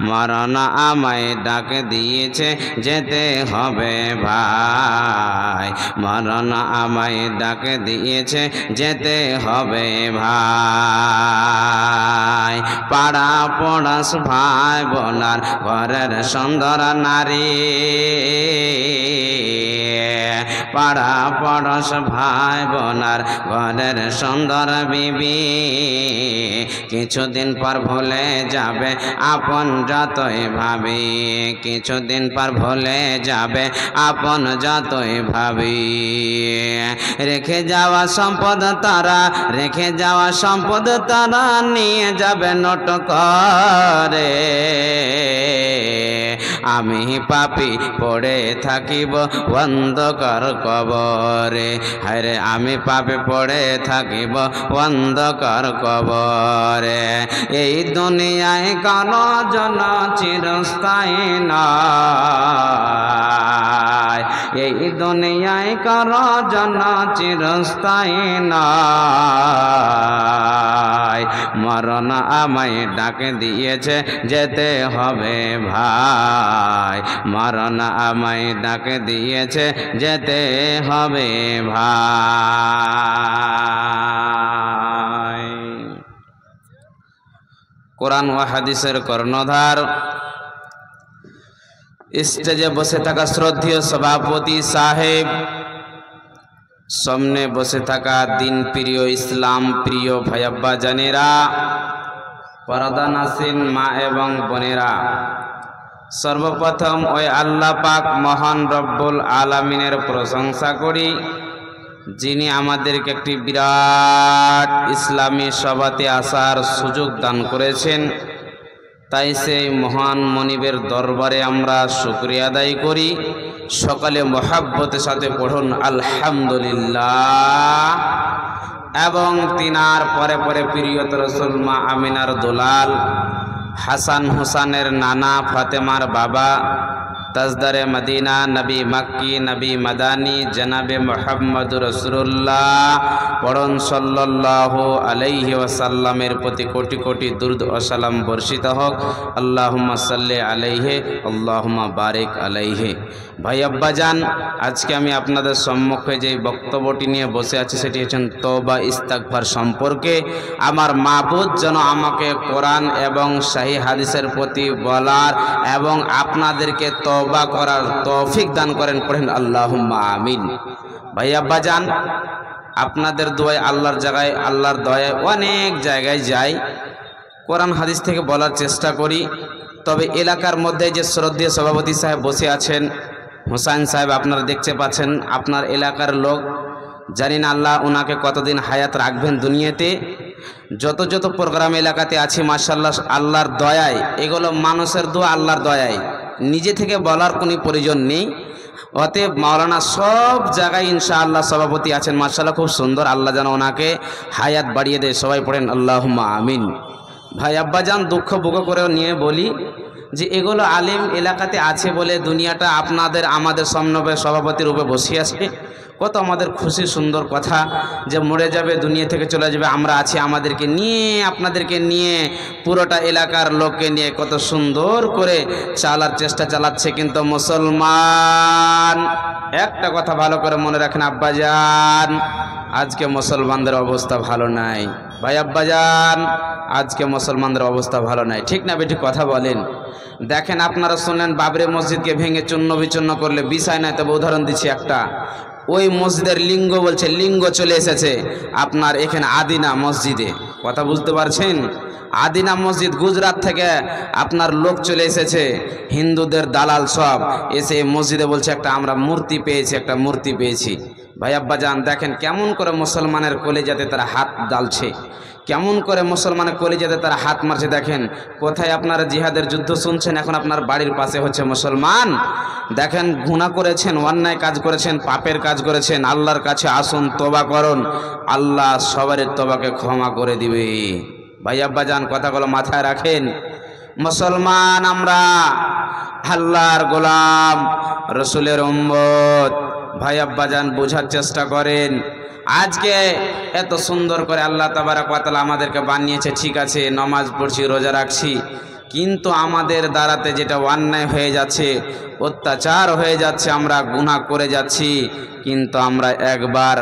মরণ আমায় ডাক দিয়েছে যেতে হবে ভাই, মরণ আমায় ডাক দিয়েছে যেতে হবে ভাই। পাড়া পড়াশ ভাই বোনার ঘরের সুন্দর নারী, পাড়া পড়াশ ভাই বোনার ঘরের সুন্দর বিবি, কিছুদিন পর ভুলে যাবে আপন যতই ভাবি, কিছুদিন পর ভুলে যাবে আপন যতই ভাবি। রেখে যাওয়া সম্পদ তারা, রেখে যাওয়া সম্পদ তারা নিয়ে যাবে নোট করে। আমি পাপী পড়ে থাকিব অন্ধকার কবরে, হায়রে আমি পাপী পড়ে থাকিব অন্ধকার কবরে। এই দুনিয়ায় কারো জন্য চিরস্থায়ী নয়, এই দুনিয়ায় কারো জন্য চিরস্থায়ী নয়। মরণ আমায় ডাক দিয়েছে যেতে হবে ভাই, মরণ আমায় ডাক দিয়েছে যেতে হবে ভাই। কোরআন ও হাদিসের কর্ণধার, স্টেজে বসে থাকা শ্রদ্ধেয় সভাপতি সাহেব, সামনে বসে থাকা দিন প্রিয় ইসলাম প্রিয় ভাই আব্বা জানেরা, পর্দা নাসিন মা এবং বোনেরা, সর্বপ্রথম ওই আল্লাহ পাক মহান রব্বুল আলামিনের প্রশংসা করি, যিনি আমাদেরকে একটি বিরাট ইসলামী সভাতে আসার সুযোগ দান করেছেন। তাই সেই মহান মনিবের দরবারে আমরা শুকরিয়া আদায় করি। সকালে মহাব্বতের সাথে পড়ুন আলহামদুলিল্লাহ। এবং তিনার পরে পরে প্রিয়ত রাসূল মা আমিনার দুলাল, হাসান হুসানের নানা, ফাতেমার বাবা, তাজদারে মদিনা, নবী মক্কি, নবী মাদানী, জনাবে মুহাম্মদুর রাসূলুল্লাহ পড়ুন সাল্লাল্লাহু আলাইহি ওয়াসাল্লামের প্রতি কোটি কোটি দুরূদ ও সালাম বর্ষিত হোক। আল্লাহুম্মা সাল্লি আলাইহি আল্লাহুম্মা বারিক আলাইহি। ভাই আব্বাজান, আজকে আমি আপনাদের সম্মুখে যে বক্তব্যটি নিয়ে বসে আছি সেটি হচ্ছে তওবা ইস্তিগফার সম্পর্কে। আমার মাবুদ যেন আমাকে কোরআন এবং সহিহ হাদিসের প্রতি বলার এবং আপনাদেরকে তওবা করার তৌফিক দান করেন, পড়েন আল্লাহুম্মা আমিন। ভাই আব্বাজান, আপনাদের দোয়ায় আল্লাহর জায়গায়, আল্লাহর দয়ায় অনেক জায়গায় যাই, কোরআন হাদিস থেকে বলার চেষ্টা করি। তবে এলাকার মধ্যে যে শ্রদ্ধেয় সভাপতি সাহেব বসে আছেন, হুসাইন সাহেব, আপনারা দেখতে পাচ্ছেন, আপনার এলাকার লোক, জানি না আল্লাহ ওনাকে কতদিন হায়াত রাখবেন দুনিয়াতে। যত যত প্রোগ্রাম এলাকাতে আছে মাশাআল্লাহ আল্লাহর দয়ায়, এগুলো মানুষের দোয়া, আল্লাহর দয়ায়, নিজে থেকে বলার কোনো প্রয়োজন নেই। অতএব মাওলানা সব জায়গায় ইনশাআল্লাহ সভাপতি আছেন মাশাআল্লাহ, খুব সুন্দর। আল্লাহ যেন ওনাকে হায়াত বাড়িয়ে দেয়, সবাই পড়েন আল্লাহুম্মা আমিন। ভাই আব্বাজান, দুঃখ বুক করেও নিয়ে বলি যে এগুলো আলেম এলাকাতে আছে বলে দুনিয়াটা আপনাদের আমাদের সম্নবে সভাপতির রূপে বসে আছে। কত আমাদের খুশি সুন্দর কথা যে মরে যাবে, দুনিয়া থেকে চলে যাবে, আমরা আছি, আমাদেরকে নিয়ে, আপনাদেরকে নিয়ে, পুরোটা এলাকার লোককে নিয়ে কত সুন্দর করে চালার চেষ্টা চালাচ্ছে। কিন্তু মুসলমান, একটা কথা ভালো করে মনে রাখেন আব্বাজান, আজকে মুসলমানদের অবস্থা ভালো নাই। ভাই আব্বাজান, আজকে মুসলমানদের অবস্থা ভালো নাই, ঠিক না বেঠিক কথা বলেন? দেখেন, আপনারা শুনলেন বাবরি মসজিদকে ভেঙে চূর্ণ বিচূর্ণ করলে, বিষয় নাই, তবে উদাহরণ দিচ্ছি একটা। ওই মসজিদের লিঙ্গ বলছে, লিঙ্গ চলে এসেছে আপনার এখানে আদিনা মসজিদে, কথা বুঝতে পারছেন? আদিনা মসজিদ গুজরাট থেকে আপনার লোক চলে এসেছে, হিন্দুদের দালাল সব এসে মসজিদে বলছে একটা আমরা মূর্তি পেয়েছি, একটা মূর্তি পেয়েছি। ভাই আব্বাজান, দেখেন কেমন করে মুসলমানের কলিজাতে তারা হাত ডালছে, কেমন করে মুসলমানের কলিজাতে তারা হাত মারছে। দেখেন কোথায় আপনারা জিহাদের যুদ্ধ শুনছেন, এখন আপনার বাড়ির পাশে হচ্ছে মুসলমান। দেখেন গুনাহ করেছেন, অন্যায় কাজ করেছেন, পাপের কাজ করেছেন, আল্লাহর কাছে আসুন, তওবা করুন, আল্লাহ সবার তওবাকে ক্ষমা করে দিবে। ভাই আব্বাজান, কথাগুলো মাথায় রাখেন। মুসলমান আমরা, আল্লাহর গোলাম, রসুলের উম্মত। ভাই আব্বাজান, বোঝার চেষ্টা করেন। আজকে এত সুন্দর করে আল্লাহ তাবারাক ওয়া তাআলা আমাদেরকে বানিয়েছে, ঠিক আছে, নামাজ পড়ছি, রোজা রাখছি, কিন্তু আমাদের দ্বারাতে যেটা অন্যায় হয়ে যাচ্ছে, অত্যাচার হয়ে যাচ্ছে, আমরা গুনাহ করে যাচ্ছি, কিন্তু আমরা একবার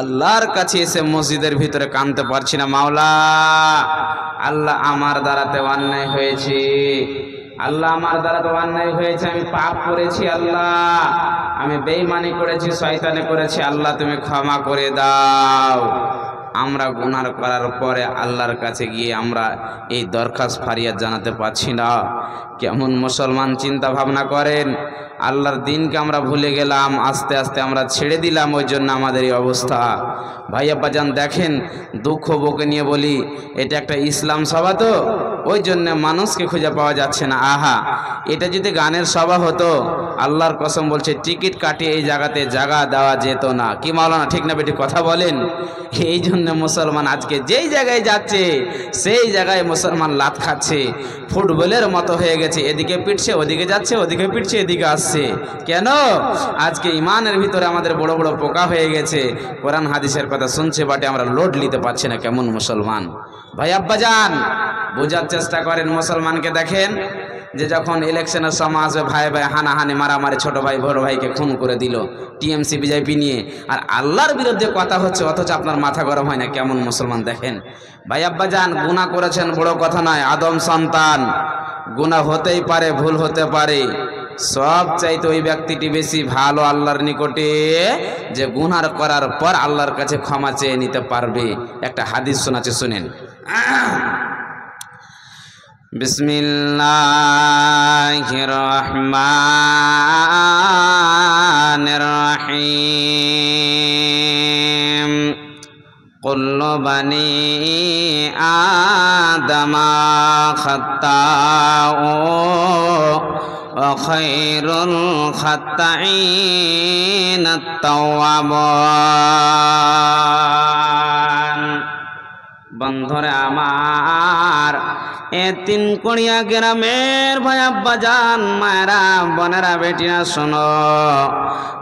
আল্লাহর কাছে এসে মসজিদের ভিতরে কাঁদতে পারছি না, মাওলা আল্লাহ আমার দ্বারাতে অন্যায় হয়েছে, আল্লাহ আমার দ্বারাতে অন্যায় হয়েছে, আমি পাপ করেছি, আল্লাহ আমি বেঈমানি করেছি, শয়তানি করেছি, আল্লাহ তুমি ক্ষমা করে দাও। আমরা গুনাহ করার পরে আল্লাহর কাছে গিয়ে আমরা এই দরখাস্ত ফারিয়াদ জানাতে পারছি না। কেমন মুসলমান চিন্তা ভাবনা করেন। আল্লাহর দিনকে আমরা ভুলে গেলাম, আস্তে আস্তে আমরা ছেড়ে দিলাম, ওই জন্য আমাদের এই অবস্থা। ভাই আব্বাজান দেখেন, দুঃখ বুকে নিয়ে বলি, এটা একটা ইসলাম সভা, তো ওই জন্য মানুষকে খুঁজে পাওয়া যাচ্ছে না। আহা, এটা যদি গানের সভা হতো, আল্লাহর কসম বলছে টিকিট কাটিয়ে এই জায়গাতে জায়গা দেওয়া যেত না। কি মাওলানা ঠিক না বেটি কথা বলেন? এই জন্য মুসলমান আজকে যেই জায়গায় যাচ্ছে সেই জায়গায় মুসলমান লাত খাচ্ছে, ফুটবলের মতো হয়ে গেছে, এদিকে পিটছে ওদিকে যাচ্ছে, ওদিকে পিটছে এদিকে আসছে। কেন? আজকে ইমানের ভিতরে আমাদের বড় বড় পোকা হয়ে গেছে, কোরআন হাদিসের কথা শুনছে বাটে আমরা লোড নিতে পারছি না। কেমন মুসলমান। ভাই আব্বাজান বোঝার চেষ্টা করেন, মুসলমানকে দেখেন যে যখন ইলেকশনের সময় আসবে ভাই ভাই হানাহানি মারামারি, ছোট ভাই বড় ভাইকে খুন করে দিল টিএমসি বিজেপি নিয়ে, আর আল্লাহর বিরুদ্ধে কথা হচ্ছে, অথচ আপনার মাথা গরম হয় না। কেমন মুসলমান দেখেন। ভাই আব্বাজান গুনাহ করেছেন বড় কথা নয়, আদম সন্তান, গুনাহ হতেই পারে, ভুল হতে পারে, সব চাইতে ওই ব্যক্তিটি বেশি ভালো আল্লাহর নিকটে যে গুনাহ করার পর আল্লাহর কাছে ক্ষমা চেয়ে নিতে পারবে। একটা হাদিস শোনাচ্ছে, শুনেন। বিসমিল্লাহির রহমানির রহিম। কুল্লু বানি আদামা খাত্তাউ ওয়া খায়রুল খাত্তাইন আত-তাওয়াবান। বন্ধুরে আমার, এ তিনকুড়িয়া গ্রামের ভাই আব্বাজান, মায়েরা বোনেরা বেটিরা শোনো,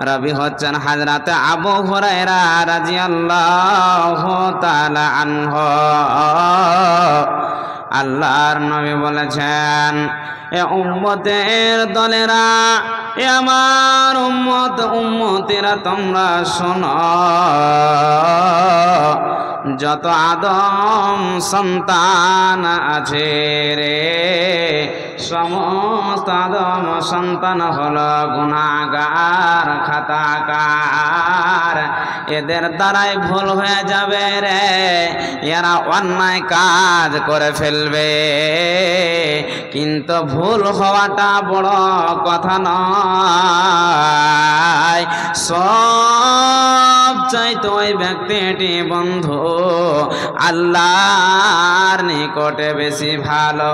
রবি হচ্ছেন হযরতে আবু হুরায়রা রাদিয়াল্লাহু তাআলা আনহু। আল্লাহর নবী বলেছেন, এ উম্মতের দলেরা, এ আমার উম্মতেরা তোমরা শোনো, যত আদম সন্তান আছে রে, সমস্ত আদম সন্তান হলো গুনাহগার, খাতাকার। এদের দ্বারাই ভুল হয়ে যাবে রে, এরা অন্যায় কাজ করে ফেলবে, কিন্তু ভুল হওয়াটা বড় কথা নয়। সব চাইতো ওই ব্যক্তিটি বন্ধু আল্লাহর নিকটে বেশি ভালো,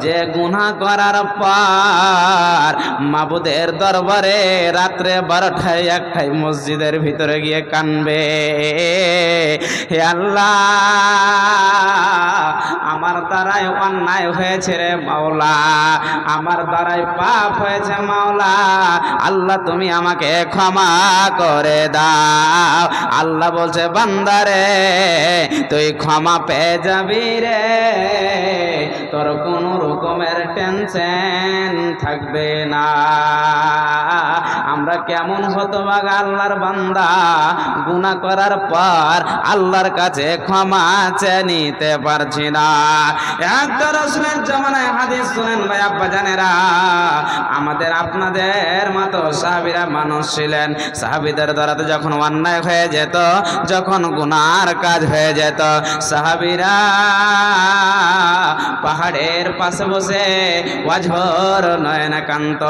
যে গুনাহ করার পর মাবুদের দরবারে রাত্রে 12টায় 1টায় মসজিদের ভিতরে গিয়ে কানবে, হে আল্লাহ আমার দ্বারাই অন্যায় হয়েছে রে মাওলা, আমার দ্বারাই পাপ হয়েছে মাওলা, আল্লাহ তুমি আমাকে ক্ষমা করে দাও। আল্লাহ বলছে, বান্দারে তুই ক্ষমা পেয়ে যাবি রে, তোর কোনো রকমের টেনশন থাকবে না। আমরা কেমন হতভাগা আল্লাহর বান্দা, গুনাহ করার পর আল্লাহর কাছে ক্ষমা চেয়ে নিতে পারছি না। একটা রাসূলের জামানায় হাদিস শুনেন ভাই আব্বাজানেরা, আমাদের আপনাদের মতো সাহাবীরা মানুষ ছিলেন। সাহাবীদের দ্বারাতে যখন অন্যায় হয়ে যেত, যখন গুনার কাজ হয়ে যেত, সাহাবীরা পাহাড়ের পাশে বসে ওয়াজহর নয়না কান্ত।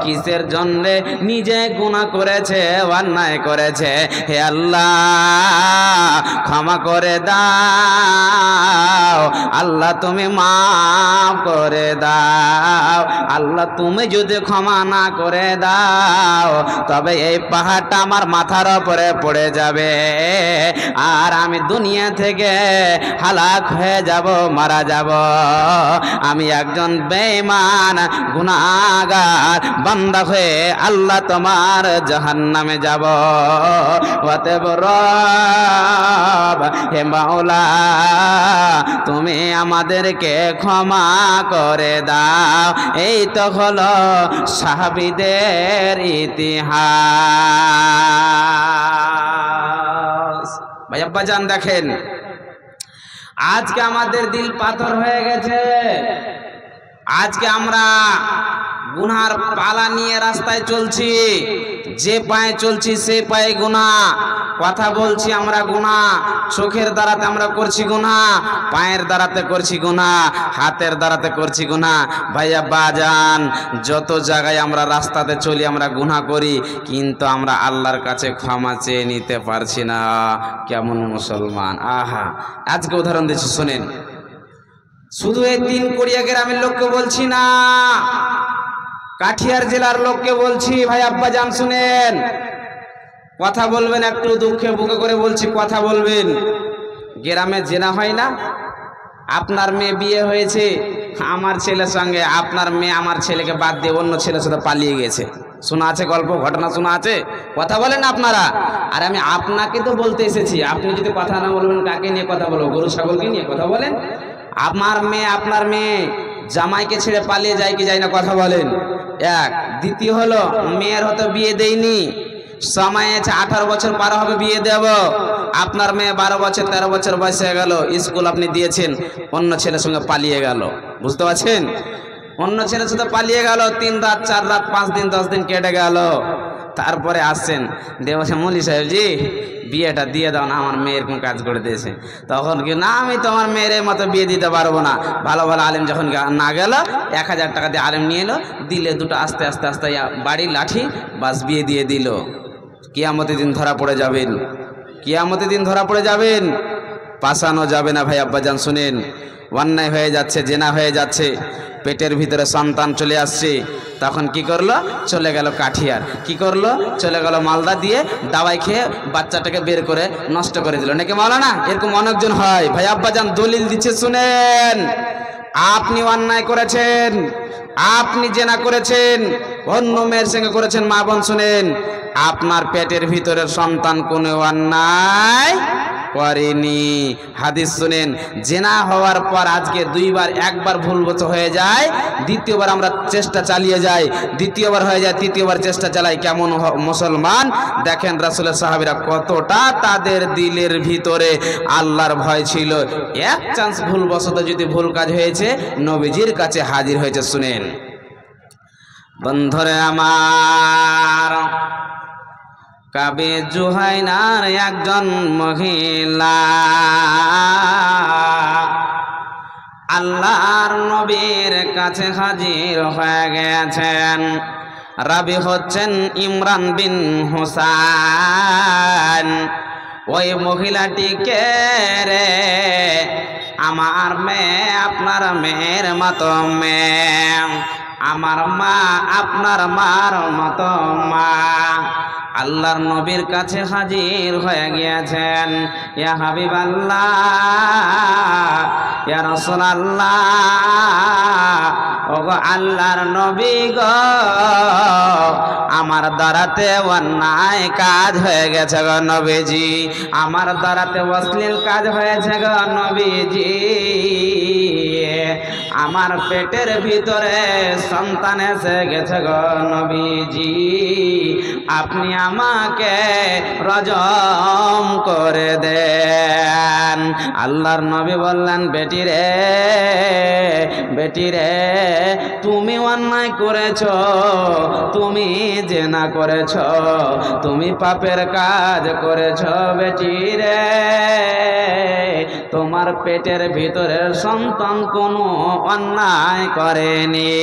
কিসের জন্যে? নিজে গুনাহ করেছে, অন্যায় করেছে, হে আল্লাহ ক্ষমা করে দাও, আল্লাহ তুমি মাফ করে দাও। আল্লাহ তুমি যদি ক্ষমা না করে দাও, তবে এই পাহাড়টা আমার মাথার উপরে পড়ে যাবে, আর আমি দুনিয়া থেকে হালাক হয়ে যাব, মারা যাব। আমি একজন বেঈমান গুনাহগার বান্দা হয়ে আল্লাহ তোমার জাহান্নামে যাব। অতএব রব হে মাওলা তুমি আমাদেরকে ক্ষমা করে দাও। এই তো হলো সাহাবীদের ইতিহাস। ভাই আব্বাজান দেখেন, আজকে আমাদের দিল পাথর হয়ে গেছে। আজকে আমরা গুনার পালা নিয়ে রাস্তায় চলছি, যে পায়ে চলছি সে পায়ে গুনাহ, কথা বলছি আমরা গুনাহ, চোখের দ্বারাতে আমরা করছি গুনাহ, পায়ের দ্বারাতে করছি গুনাহ, হাতের দ্বারাতে করছি গুনাহ। ভাইয়া বাজান, যত জায়গায় আমরা রাস্তাতে চলি আমরা গুনাহ করি, কিন্তু আমরা আল্লাহর কাছে ক্ষমা চেয়ে নিতে পারছি না। কেমন মুসলমান! আহা, আজকে উদাহরণ দিচ্ছি শুনেন। শুধু এই 3 কোড়িয়া গ্রামের লোককে বলছি না, কাঠিয়ার জেলার লোককে বলছি। ভাই আব্বাজান শুনেন, কথা বলবেন, একটু দুঃখে বুকে করে বলছি, কথা বলবেন। গ্রামে জেনা হয় না? আপনার মেয়ে বিয়ে হয়েছে আমার ছেলের সঙ্গে, আপনার মেয়ে আমার ছেলেকে বাদ দিয়ে অন্য ছেলের সাথে পালিয়ে গেছে। শোনা আছে গল্প, ঘটনা শোনা আছে? কথা বলেন আপনারা। আর আমি আপনাকে তো বলতে এসেছি, আপনি যদি কথা না বলবেন কাকে নিয়ে কথা বলবো? গরু ছাগলকে নিয়ে কথা বলেন। আমার মেয়ে, আপনার মেয়ে জামাইকে ছেড়ে পালিয়ে যায় কি যায় না? কথা বলেন। এক। দ্বিতীয় হলো, মেয়ের হয়তো বিয়ে দেয়নি, সময় আছে 18 বছর পার হবে বিয়ে দেব। আপনার মেয়ে 12 বছর 13 বছর বয়স হয়ে গেল, স্কুল আপনি দিয়েছেন, অন্য ছেলের সঙ্গে পালিয়ে গেল। বুঝতে পারছেন? অন্য ছেলের সাথে পালিয়ে গেল, 3 রাত 4 রাত 5 দিন 10 দিন কেটে গেল। তারপরে আসছেন দিয়ে বলছে, মৌলী সাহেবজি বিয়েটা দিয়ে দাও না, আমার মেয়ের কোন কাজ করে দিয়েছে। তখন কি না, আমি তো আমার মেয়ের মতো বিয়ে দিতে পারবো না। ভালো ভালো আলেম যখন না গেল, 1000 টাকা দিয়ে আলেম নিয়ে এলো, দিলে দুটো আস্তে আস্তে আস্তে বাড়ির লাঠি, বাস বিয়ে দিয়ে দিল। কিয়ামতের দিন ধরা পড়ে যাবেন, কিয়ামতের দিন ধরা পড়ে যাবেন, পাসানো যাবে না। ভাই আব্বাজান শুনেন, অন্যায় হয়ে যাচ্ছে, জেনা হয়ে যাচ্ছে, পেটের ভিতরে সন্তান চলে আসছে, তখন কি করলো? চলে গেল কাঠিয়ার। কি করলো? চলে গেল মালদা, দিয়ে দাওয়াই খেয়ে বাচ্চাটাকে বের করে নষ্ট করে দিল। নাকি মাওলানা? এরকম অনেকজন হয়। ভাই আব্বাজান দলিল দিচ্ছে শুনেন, আপনি অন্যায় করেছেন, আপনি জেনা করেছেন, অন্য মেয়ের সঙ্গে করেছেন, মা বোন শুনেন, আপনার পেটের ভিতরের সন্তান কোনো অন্যায় করেনি। হাদিস শুনেন, জেনা হওয়ার পর আজকে 2 বার, 1 বার ভুল হয়ে যায়, দ্বিতীয়বার আমরা চেষ্টা চালিয়ে যাই, দ্বিতীয়বার হয়ে যায়, তৃতীয়বার চেষ্টা চালাই। কেমন মুসলমান দেখেন, রাসূলের সাহাবীরা কতটা তাদের দিলের ভিতরে আল্লাহর ভয় ছিল। 1 চান্স ভুলবশত যদি ভুল কাজ হয়েছে, নবীজির কাছে হাজির হয়েছে। শুনেন বন্ধুরে আমার, কাবে জুহাইনার একজন মহিলা আল্লাহর নবীর কাছে হাজির হয়ে গেছেন। রাবি হচ্ছেন ইমরান বিন হুসাইন। ওই মহিলাটিকে রে, আমার মেয়ে আপনার মেয়ের মতো মেয়ে, আমার মা আপনার মার মতো মা। আল্লাহর নবীর কাছে হাজির হয়ে গিয়েছেন। ইয়া হাবিবাল্লাহ, ইয়া রাসূলুল্লাহ, ওগো আল্লাহর নবী গো, আমার দ্বারাতে অন্যায় কাজ হয়ে গেছে গো নবীজি, আমার দ্বারাতে অশ্লীল কাজ হয়েছে গো নবীজি, আমার পেটের ভিতরে সন্তান এসে গেছে গো নবীজি, আপনি আমাকে রজম করে দেন। আল্লাহর নবী বললেন, বেটি রে, বেটি রে, তুমি অন্যায় করেছ, তুমি জেনা করেছ, তুমি পাপের কাজ করেছ। বেটি রে, তোমার পেটের ভিতরের সন্তান কোনো অন্যায় করেনি।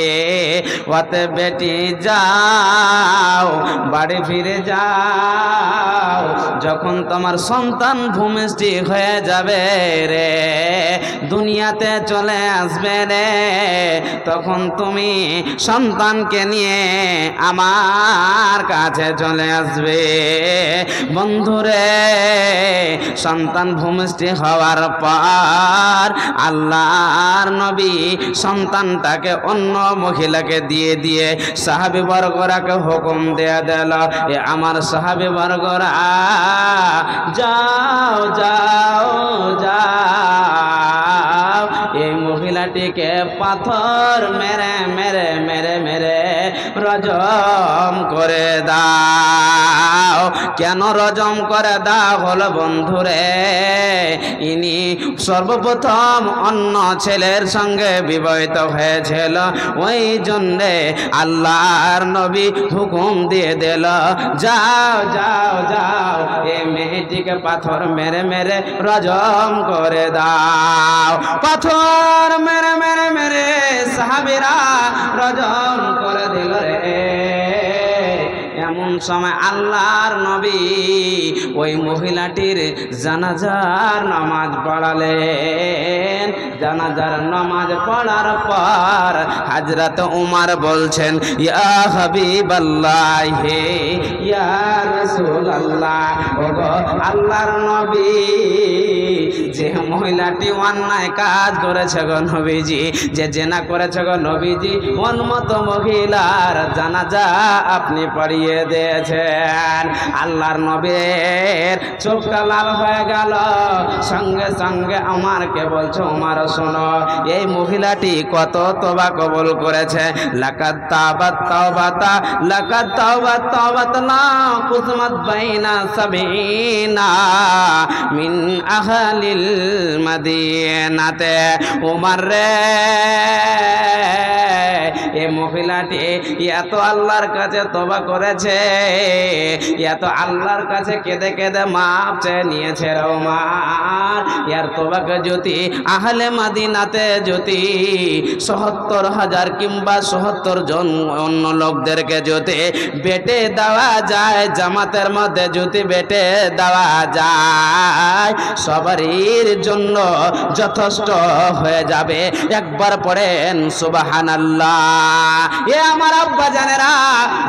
ওতে বেটি যাও বাড়ি ফিরে যাও, যখন তোমার সন্তান ভূমিষ্ঠ হয়ে যাবে রে, দুনিয়াতে চলে আসবে রে, তখন তুমি সন্তানকে নিয়ে আমার কাছে চলে আসবে। বন্ধুরে, সন্তান ভূমিষ্ঠ হওয়ার পর আল্লাহর নবী সন্তানটাকে অন্য মহিলাকে দিয়ে সাহাবী বর্গরাকে হুকুম দিয়ে দিল, এ আমার সাহাবী বর্গরা যাও যাও যাও, এই মহিলাটিকে পাথর মেরে মেরে মেরে মেরে রজম করে দাও। কেন রজম করে দাও হলো বন্ধুরে, ইনি সর্বপ্রথম অন্য ছেলের সঙ্গে বিবাহিত হয়েছিল, ওই জন্যে আল্লাহর নবী হুকুম দিয়ে দিল, যাও যাও যাও, এই মেয়েটিকে পাথর মেরে মেরে রজম করে দাও। পাথর মেরে মেরে মেরে সাহাবীরা রজম করে দিল রে। এমন সময় আল্লাহর নবী ওই মহিলাটির জানাজার নামাজ পড়ালেন। জানাজার নামাজ পড়ার পর হযরত উমর বলছেন, ইয়া হাবিবাল্লাহ, হে ইয়া রাসূলুল্লাহ, ওগো আল্লাহর নবী, যে মহিলাটি অন্যায় কাজ করেছে গো নবীজি, যে জেনা করেছে গো নবীজি, উন্মত মহিলার জানাজা আপনি পড়িয়ে দিয়েছেন। আল্লাহর নবীর চোখটা লাল হয়ে গেল, সঙ্গে সঙ্গে আমারকে বলছে, উমর শোনো, এই মহিলাটি কত তওবা কবুল করেছে। লাকাদ তাবাত তাওবাতা, লাকাদ তাওবাত তাওবাতানা কুসমাত বাইনা সাবিনা মিন আহলিল মদিনাতে। উমর রে, এই মহিলাটি এত আল্লাহর কাছে তওবা করেছে, এত আল্লাহর কাছে কেঁদে কেঁদে মাপ চেয়ে নিয়েছে রে উমর। এর তওবাকে যদি আহলে মদিনাতে যদি ৭০,০০০ কিংবা ৭০ জন অন্য লোকদেরকে যদি বেটে দেওয়া যায়, জামাতের মধ্যে যদি বেটে দেওয়া যায়, সবারই জন্য যথেষ্ট হয়ে যাবে। একবার পড়েন সুবহানাল্লাহ। এ আমার আব্বা জানেরা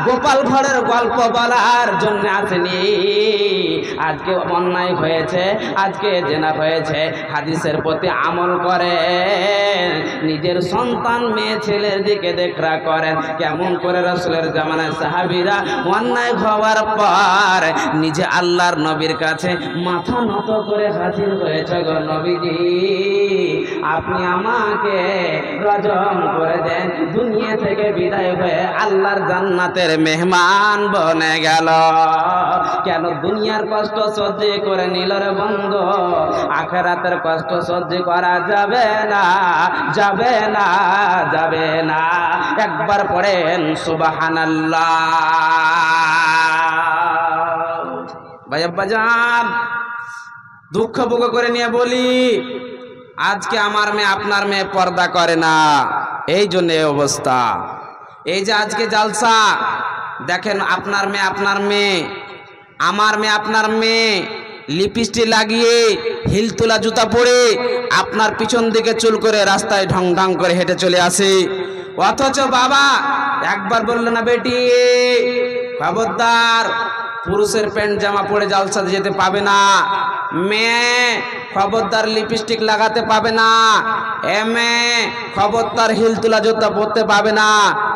গোপাল ভাঁড়ের গল্প বলার জন্য আসেনি। আজকে অন্যায় হয়েছে, আজকে জেনা হয়েছে, হাদিসের প্রতি আমল করেন, নিজের সন্তান মেয়ে ছেলের দিকে দেখা করেন। কেমন করে রাসূলের জামানায় সাহাবীরা অন্যায় হওয়ার পর নিজে আল্লাহর নবীর কাছে মাথা নত করে হাজির হয়েছে, গো নবীজি আপনি আমাকে রজম করে দেন, দুনিয়া থেকে বিদায় হয়ে আল্লাহর জান্নাতের মেহমান বনে গেল। কেন দুনিয়ার কষ্ট সহ্য করে নিল রে বন্ধু, আখিরাতের কষ্ট সহ্য করা যাবে না, যাবে না, যাবে না। একবার পড়েন সুবহানাল্লাহ। ভাই আব্বাজান, দুঃখ ভোগ করে নিয়ে বলি, আজকে আমার মেয়ে আপনার মেয়ে পর্দা করে না, এই জন্য এই অবস্থা। এই যে আজকে জালসা দেখেন, আপনার মেয়ে আপনার মেয়ে, আমার মেয়ে আপনার মেয়ে লিপস্টিক লাগিয়ে হিল তোলা জুতা পরে আপনার পিছন দিকে চুল করে রাস্তায় ঢং ঢং করে হেঁটে চলে আসে, অথচ বাবা একবার বললো না, বেটি খবরদার পুরুষের প্যান্ট জামা পরে জালসাতে যেতে পাবে না, মেয়ে খবরদার লিপস্টিক লাগাতে পাবে না, মেয়ে খবরদার হিল তোলা জুতা পরতে পাবে না,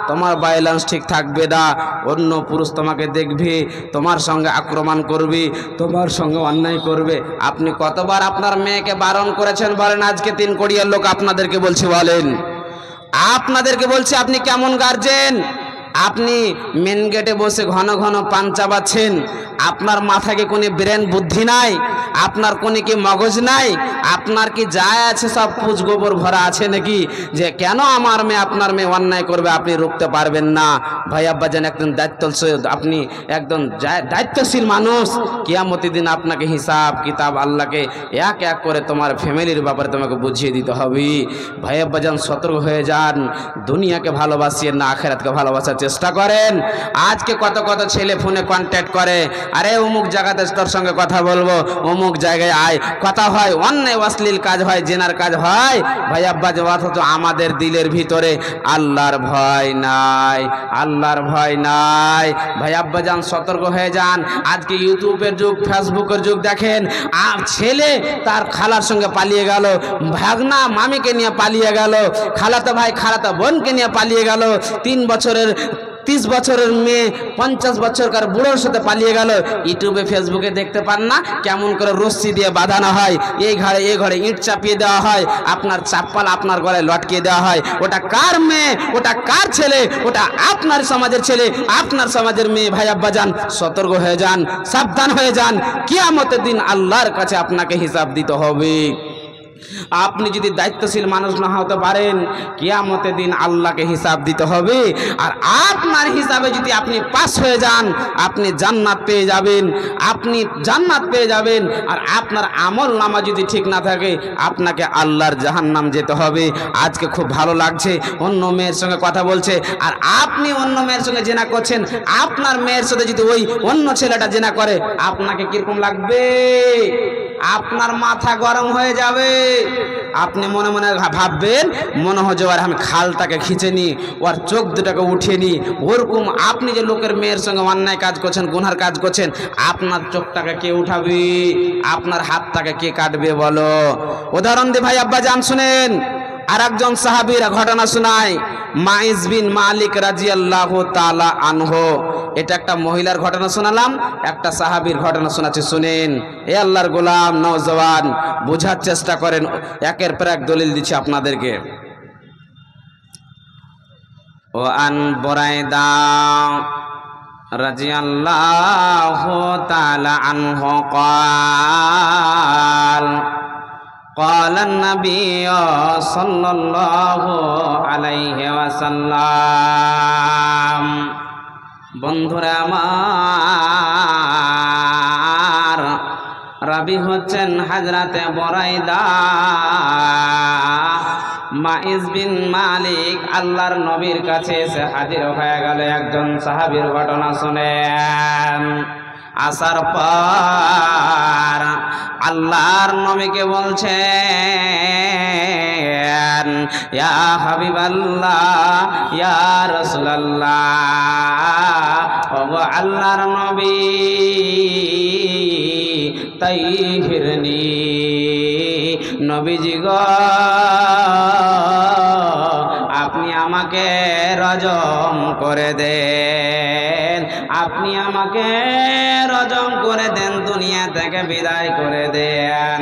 তোমার ব্যালেন্স ঠিক থাকবে না, অন্য পুরুষ তোমাকে দেখবে, তোমার সঙ্গে আক্রমণ করবে, তোমার সঙ্গে অন্যায় করবে। আপনি কতবার আপনার মেয়েকে বারণ করেছেন বলেন? আজকে 3 কোটির লোক আপনাদেরকে বলছে, বলেন আপনাদেরকে বলছে, আপনি কেমন গার্জেন? আপনি মেন গেটে বসে ঘন ঘন পান চাবাচ্ছেন, আপনার মাথায় কি কোনো ব্রেন বুদ্ধি নাই? আপনার কোনো কি মগজ নাই? আপনার কি যায় আছে সব পুজ গোবর ভরা আছে নাকি যে কেন আমার মেয়ে আপনার মেয়ে অন্যায় করবে আপনি রুখতে পারবেন না? ভাই আব্বাজান, একদম আপনি একদম দায়িত্বশীল মানুষ। কিয়ামতের দিন আপনাকে হিসাব কিতাব আল্লাহকে এক এক করে তোমার ফ্যামিলির ব্যাপারে তোমাকে বুঝিয়ে দিতে হবে। ভাই আব্বাজান, সতর্ক হয়ে যান, দুনিয়াকে ভালোবাসিয়ে না আখিরাতকে ভালোবাসার চেষ্টা করেন। আজকে কত কত ছেলে ফোনে কন্ট্যাক্ট করে, আরে অমুক জায়গাতে তোর সঙ্গে কথা বলবো, অমুক জায়গায় আয়, কথা হয়, অন্যায় অশ্লীল কাজ হয়, জেনার কাজ হয়। ভাই আব্বাজান, অথচ আমাদের দিলের ভিতরে আল্লাহর ভয় নাই, আল্লাহর ভয় নাই। ভাই আব্বাজান, সতর্ক হয়ে যান। আজকে ইউটিউবের যুগ, ফেসবুকের যুগ। দেখেন ছেলে তার খালার সঙ্গে পালিয়ে গেল, ভাগনা মামিকে নিয়ে পালিয়ে গেল, খালাতো ভাই খালাতো বোনকে নিয়ে পালিয়ে গেল, 3 বছরের 30 বছরের মেয়ে 50 বছরকার বুড়োর সাথে পালিয়ে গেল। ইউটিউবে ফেসবুকে দেখতে পান না কেমন করে রশ্মি দিয়ে বাঁধানো হয়, এই ঘরে ইট চাপিয়ে দেওয়া হয়, আপনার চাপ্পাল আপনার গলায় লটকিয়ে দেওয়া হয়। ওটা কার মেয়ে, ওটা কার ছেলে? ওটা আপনার সমাজের ছেলে, আপনার সমাজের মেয়ে। ভাই আব্বাজান, সতর্ক হয়ে যান, সাবধান হয়ে যান। কিয়ামতের দিন আল্লাহর কাছে আপনাকে হিসাব দিতে হবে। আপনি যদি দায়িত্বশীল মানুষ না হতে পারেন, কিয়ামতের দিন আল্লাহকে হিসাব দিতে হবে। আর আপনার হিসাবে যদি আপনি পাস হয়ে যান, আপনি জান্নাত পেয়ে যাবেন, আপনি জান্নাত পেয়ে যাবেন। আর আপনার আমল নামা যদি ঠিক না থাকে, আপনাকে আল্লাহর জাহান্নাম যেতে হবে। আজকে খুব ভালো লাগছে, অন্য মেয়ের সঙ্গে কথা বলছে, আর আপনি অন্য মেয়ের সঙ্গে জেনা করছেন। আপনার মেয়ের সাথে যদি ওই অন্য ছেলেটা জেনা করে, আপনাকে কিরকম লাগবে? আপনার মাথা গরম হয়ে যাবে। আপনি মনে মনে ভাববেন, মনে হয় যে আর আমি খালটাকে খিঁচে নি, ওর চোখ দুটাকে উঠিয়ে নি। ওরকম আপনি যে লোকের মেয়ের সঙ্গে অন্যায় কাজ করছেন, গুনহার কাজ করছেন, আপনার চোখটাকে কে উঠাবে? আপনার হাতটাকে কে কাটবে বলো? উদাহরণ দি ভাই আব্বাজান, শুনেন। আর একজন সাহাবীর ঘটনা শোনায়, মাইজ বিন মালিক রাদিয়াল্লাহু তাআলা আনহু। এটা একটা মহিলার ঘটনা শোনালাম, একটা সাহাবীর ঘটনা শোনাচ্ছি, শুনেন। এ আল্লাহর গোলাম নওজওয়ান, বোঝার চেষ্টা করেন, একের পর এক দলিল দিচ্ছি আপনাদেরকে। ও আন বুরাইদা রাদিয়াল্লাহু তাআলা আনহু قال قال النبي صلى الله عليه وسلم। বন্ধুরা আমার, রাবি হচ্ছেন হযরতে বুরাইদা। মাইজ বিন মালিক আল্লাহর নবীর কাছে এসে হাজির হয়ে গেল। একজন সাহাবীর ঘটনা শুনেন। আসার পর আল্লাহর নবীকে বলছেন, ইয়া হাবিবাল্লাহ, ইয়া রাসূলুল্লাহ, ও আল্লাহর নবী, তাইহিরনি, নবীজি গো, আপনি আমাকে রজম করে দেন, আপনি আমাকে রজম করে দেন, দুনিয়া থেকে বিদায় করে দেন।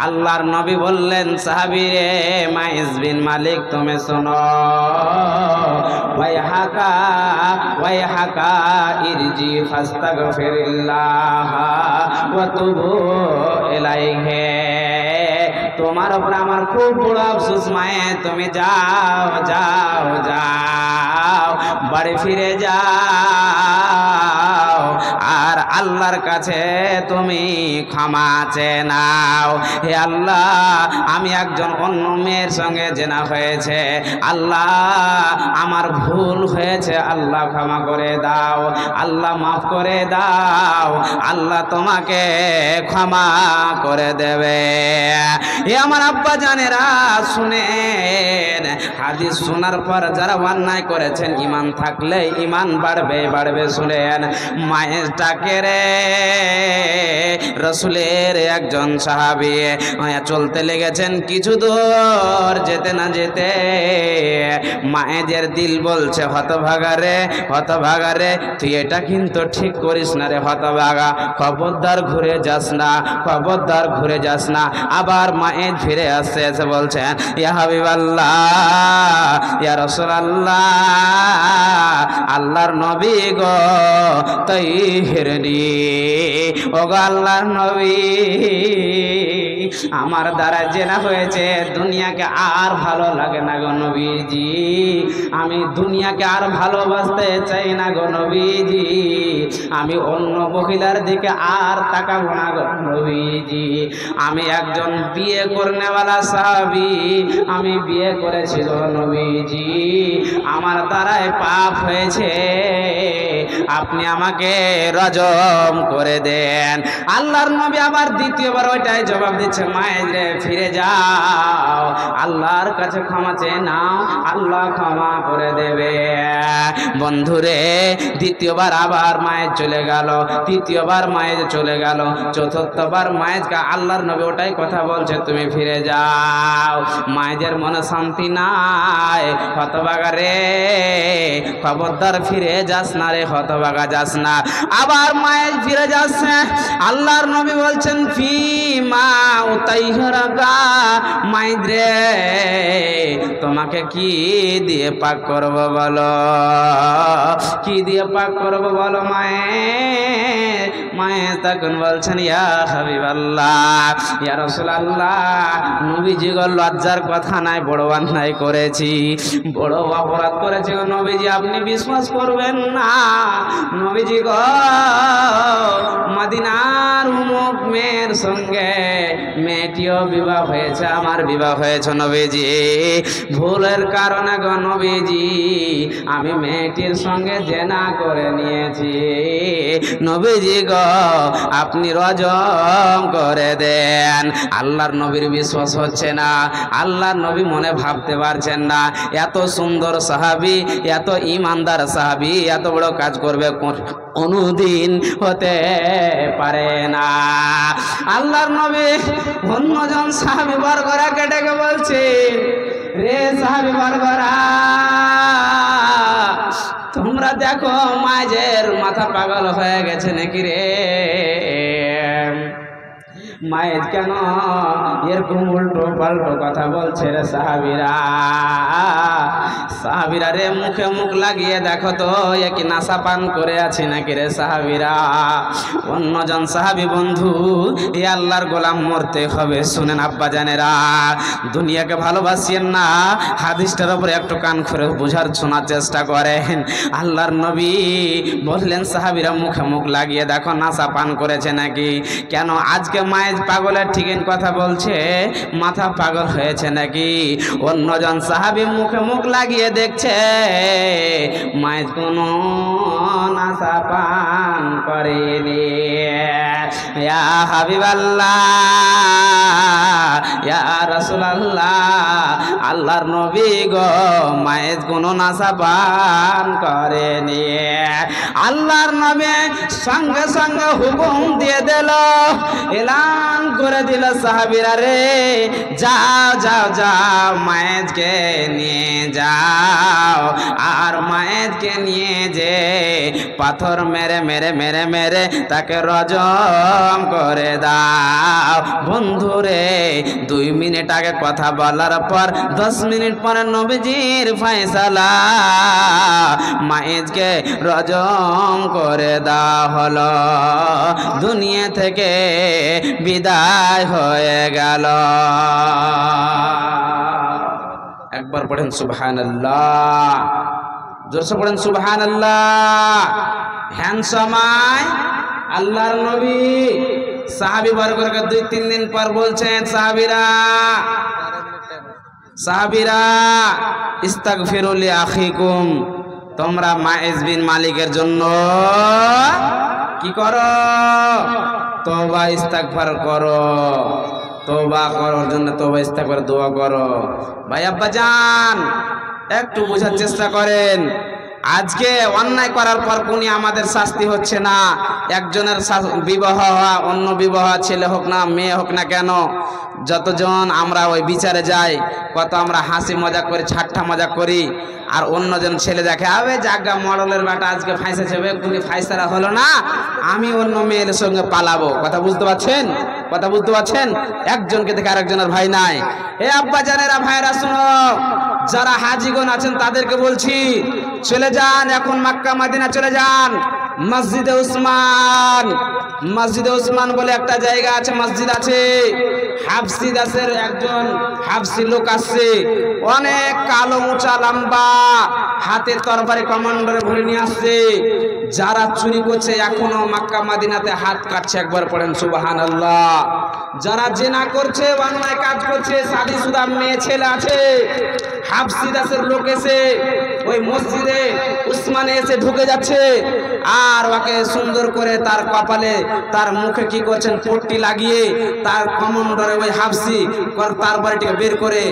আল্লাহর নবী বললেন, সাহাবী রে মাইজ বিন মালিক, তুমি শোনো, ওয়াইহাকা ওয়াইহাকা ইরজি ফাস্তাগফিরিল্লাহ ওয়া তুবু ইলাইহি। তোমার উপর আমার খুব বড় আফসোস মায়ে, তুমি যাও যাও যাও, বাড়ি ফিরে যাও, আর আল্লাহর কাছে তুমি ক্ষমা চেয়ে নাও। হে আল্লাহ, আমি একজন অন্য মেয়ের সঙ্গে জেনা হয়েছে, আল্লাহ আমার ভুল হয়েছে, আল্লাহ ক্ষমা করে দাও, আল্লাহ মাফ করে দাও, আল্লাহ তোমাকে ক্ষমা করে দেবে। এ আমার আব্বা জানেরা, শুনেন, হাদিস শোনার পর যারা অন্যায় করেছেন, ঈমান থাকলে ঈমান বাড়বে বাড়বে। শুনেন, মায়েরটাকে রে রাসূলের একজন সাহাবী চলতে লেগেছেন, কিছু দূর যেতে না যেতে মায়েদের দিল বলছে হতভাগা রে তুই এটা কিন্তু ঠিক করিস না রে হতভাগা, খবরদার ঘুরে যাস না, খবরদার ঘুরে যাস না। আবার মায়ের ফিরে আসছে, এসে বলছেন ইয়া হাবিবাল্লাহ, ইয়া রাসূলুল্লাহ, আল্লাহর নবী গো তাইহিরনি, ও গো আল্লাহর নবী, আমার দ্বারা জেনা হয়েছে, দুনিয়াকে আর ভালো লাগে না গো নবীজি, আমি দুনিয়াকে আর ভালোবাসতে চাই না গো নবীজি, আমি অন্য মহিলার দিকে আর তাকাবো না গো নবীজি। আমি একজন বিয়ে করনেওয়ালা সাহাবী, আমি বিয়ে করেছি গো নবীজি, আমার দ্বারায় পাপ হয়েছে, আপনি আমাকে রজম করে দেন। আল্লাহর নবী আবার দ্বিতীয়বার ওইটাই জবাব দিচ্ছে, মায়ের রে ফিরে যাও, আল্লাহর কাছে ক্ষমা চেয়ে নাও, আল্লাহ ক্ষমা করে দেবে। বন্ধুরে দ্বিতীয়বার আবার মায়ের চলে গেল, তৃতীয়বার মায়ের চলে গেল, চতুর্থবার মায়েরকে আল্লাহর নবী ওটাই কথা বলছে, তুমি ফিরে যাও। মায়েদের মনে শান্তি নাই, হতভাগা রে খবরদার ফিরে যাস না রে, হতভাগা যাস না। আবার মায়ের ফিরে যাচ্ছে, আল্লাহর নবী বলছেন ফি মা উতাইহরাকা, মায়ের রে তোমাকে কি দিয়ে পাক করব বলো, কি দিয়ে পাক করব বলো মায়ের। মায়ের তখন বলছেন ইয়া হাবিবাল্লাহ, ইয়া রাসূলুল্লাহ, নবীজি গো লজ্জার কথা নাই, বড় অন্যায় করেছি, বড় অপরাধ করেছি গো নবীজি, আপনি বিশ্বাস করবেন না, নবীজি গো মদিনার উমুক মেয়ের সঙ্গে মেয়েটিও বিবাহ হয়েছে, আমার বিবাহ হয়েছে নবীজি, ভুলের কারণে গো নবীজি আমি মেয়েটির সঙ্গে জেনা করে নিয়েছি, নবীজি গো আপনি রজম করে দেন। আল্লাহর নবীর বিশ্বাস হচ্ছে না, আল্লাহর নবী মনে ভাবতে পারছেন না, এত সুন্দর সাহাবী, এত ইমানদার সাহাবী এত বড় কাজ করবে কোনদিন হতে পারে না। আল্লাহর নবী অন্যজন সাহাবী বর্গরাকে ডেকে বলছে, রে সাহাবী বর্গরা, তোমরা দেখো মায়ের মাথা পাগল হয়ে গেছে নাকি রে, মায়ের কেন এরকম উল্টো পাল্টো কথা বলছে রে সাহাবীরা, সাহাবীরা রে মুখে মুখ লাগিয়ে দেখো তো এ কি নাশা পান করে আছে নাকি রে সাহাবীরা। অন্যজন সাহাবী বন্ধু, এ আল্লাহর গোলাম মরতে হবে, শুনেন আব্বা জানেরা, দুনিয়াকে ভালোবাসেন না, হাদিসটার উপরে একটু কান করে বোঝার শোনার চেষ্টা করেন। আল্লাহর নবী বললেন সাহাবীরা মুখে মুখ লাগিয়ে দেখো নাশা পান করেছে নাকি, কেন আজকে মায়ের পাগলের ঠিকেন কথা বলছে, মাথা পাগল হয়েছে নাকি। অন্যজন সাহাবী মুখে মুখ লাগিয়ে দেখছে মায়ের কোনো নাশা পান করেনি। ইয়া হাবিবাল্লাহ, ইয়া রাসূলুল্লাহ, আল্লাহর নবী গো মায়ের কোনো নাশা পান করেনি। আল্লাহর নবী সঙ্গে সঙ্গে হুকুম দিয়ে দিল, এলান করে দিল, সাহাবীরা রে যাও যাও যাও মায়েরকে নিয়ে যাও, আর মায়েরকে নিয়ে যে পাথর মেরে মেরে মেরে মেরে তাকে রজম করে দাও। বন্ধুরে 2 মিনিট আগে কথা বলার পর 10 মিনিট পরে নবীজির ফয়সালা, মায়েরকে রজম করে দেওয়া হলো, দুনিয়া থেকে বিদায় হয়ে গেল। একবার পড়েন সুবহানাল্লাহ, জোরসে পড়েন সুবহানাল্লাহ। হ্যান্ডসামাই আল্লাহর নবী সাহাবী বর্গকে 2-3 দিন পর বলছেন, সাহাবীরা ইস্তাগফিরু লি আখিকুম, তোমরা মাইজ বিন মালিকের জন্য কি করো, তওবা ইস্তিগফার করো, তওবা করার জন্য তওবা ইস্তিগফার দোয়া করো। ভাই আব্বা জান একটু বোঝার চেষ্টা করেন, আজকে অন্যায় করার পর কোনি আমাদের শাস্তি হচ্ছে না। একজনের বিবাহ হওয়া, অন্য বিবাহ ছেলে হোক না মেয়ে হোক না কেন, যতজন আমরা ওই বিচারে যাই, কত আমরা হাসি মজা করি, ঠাট্টা মজা করি, আর অন্যজন ছেলে দেখে আবে জাগা মডেলের বেটা আজকে ফাঁসেছে, কোনি ফাইসারা হলো না, আমি অন্য মেয়ের সঙ্গে পালাবো। কথা বুঝতে পারছেন? কথা বুঝতে পারছেন? একজনকে দেখে আরেকজনের ভাই নাই। এ আব্বা জানেরা, ভাইরা শুনো, যারা হাজিগণ আছেন তাদেরকে বলছি, চলে যান এখন মক্কা মদিনা, চলে যান মসজিদে উসমান। মসজিদে উসমান বলে একটা জায়গা আছে, মসজিদ আছে। হাফসি দাসের একজন হাফসি লোক আসছে, অনেক কালো মোচা লম্বা, হাতে তরবারি কমান্ডারে ভরে নিয়ে আসছে। যারা চুরি করছে এখনো মক্কা মদিনাতে হাত কাটছে, একবার পড়েন সুবহানাল্লাহ। যারা জেনা করছে, অন্যায় কাজ করছে, শাদীশুদা মেয়ে ছেলে আছে, হাফসি দাসের লোক এসে ওই মসজিদে উসমানে এসে ঢুকে যাচ্ছে, আর ওকে সুন্দর করে তার কপালে তার মুখে কি করছেন পট্টি লাগিয়ে তার কমান্ডারে ওই হাফসি তরবারিটাকে বের করে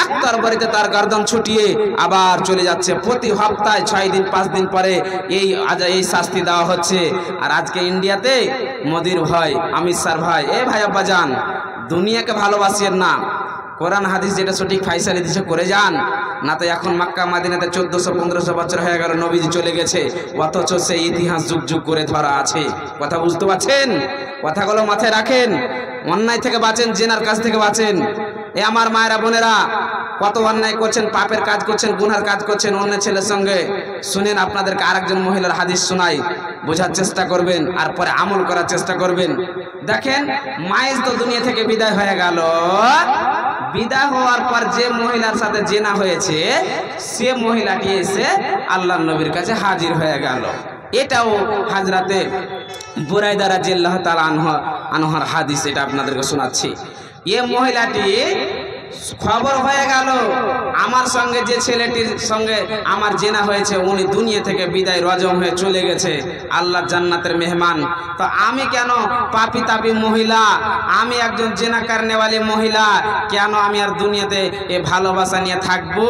এক তরবারিতে তার গর্দন ছুটিয়ে আবার চলে যাচ্ছে। প্রতি সপ্তাহে 6 দিন 5 দিন পরে এই শাস্তি দেওয়া হচ্ছে। আর আজকে ইন্ডিয়াতে মোদির ভাই, অমিত শাহ ভাই, এ ভাই আব্বা যান, দুনিয়াকে ভালোবাসেন না, কোরআন হাদিস যেটা সঠিক ফাইসালি দিছে করে যান, না তো এখন মক্কা মদিনাতে 1400-1500 বছর হয়ে গেল, নবীজি চলে গেছে, অথচ সেই ইতিহাস যুগ যুগ করে ধরা আছে। কথা বুঝতে পারছেন? কথাগুলো মাথায় রাখেন। অন্যায় থেকে বাঁচেন, জেনার কাছ থেকে বাঁচেন। এ আমার মায়েরা বোনেরা, কত অন্যায় করছেন, পাপের কাজ করছেন, গুনার কাজ করছেন অন্য ছেলের সঙ্গে। শুনেন, আপনাদেরকে আরেকজন মহিলার হাদিস শোনাই, বোঝার চেষ্টা করবেন আর পরে আমল করার চেষ্টা করবেন। দেখেন, মায়ের তো দুনিয়া থেকে বিদায় হয়ে গেল, বিদায় হওয়ার পর যে মহিলার সাথে জেনা হয়েছে সে মহিলাটি এসে আল্লাহর নবীর কাছে হাজির হয়ে গেল। এটাও হাজরাতে বুরাইদা রাদিয়াল্লাহু তাআলা আনহার হাদিস, এটা আপনাদেরকে শোনাচ্ছি। এ মহিলাটি খবর হয়ে গেল আমার সঙ্গে যে ছেলেটির সঙ্গে আমার জেনা হয়েছে উনি দুনিয়া থেকে বিদায় রজম হয়ে চলে গেছে, আল্লাহর জান্নাতের মেহমান। তো আমি কেন পাপি তাপি মহিলা, আমি একজন জেনা কারনেওয়ালি মহিলা, কেন আমি আর দুনিয়াতে এ ভালোবাসা নিয়ে থাকবো?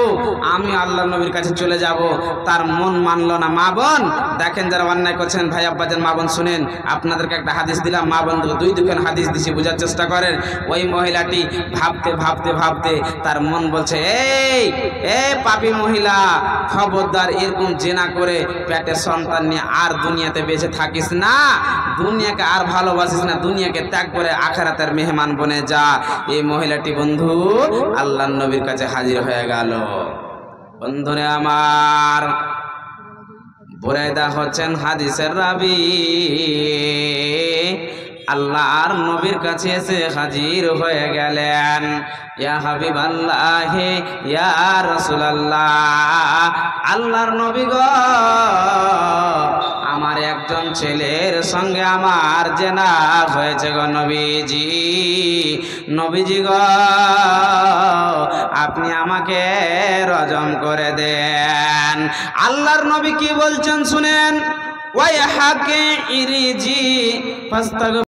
আমি আল্লাহর নবীর কাছে চলে যাব। তার মন মানলো না। মা বোন দেখেন, যারা অন্যায় করছেন, ভাই আব্বাজান মা বোন শুনেন, আপনাদেরকে একটা হাদিস দিলাম, মা বোন দুখান হাদিস দিছি, বোঝার চেষ্টা করেন। ওই মহিলাটি ভাবতে ভাবতে ভাবতে তার মন বলছে, এই পাপী মহিলা, খবরদার এরকম জেনা করে পেটে সন্তান নিয়ে আর দুনিয়াতে বেঁচে থাকিস না, দুনিয়াকে আর ভালোবাসিস না, দুনিয়াকে ত্যাগ করে আখিরাতের মেহমান বনে যা। এই মহিলাটি বন্ধু আল্লাহর নবীর কাছে হাজির হয়ে গেল। বন্ধুরে আমার, বুরাইদা হচ্ছেন হাদিসের রাবী, আল্লাহর নবীর কাছে এসে হাজির হয়ে গেলেন। ইয়া হাবিবাল্লাহ, ইয়া রাসূলুল্লাহ, আল্লাহর নবী গো, আমার একজন ছেলের সঙ্গে আমার জেনা হয়েছে গো নবীজি। নবীজি গো, আপনি আমাকে রজম করে দেন। আল্লাহর নবী কি বলছেন শুনেন, ওয়াইহাকে ইরিজি ফাস্তাগ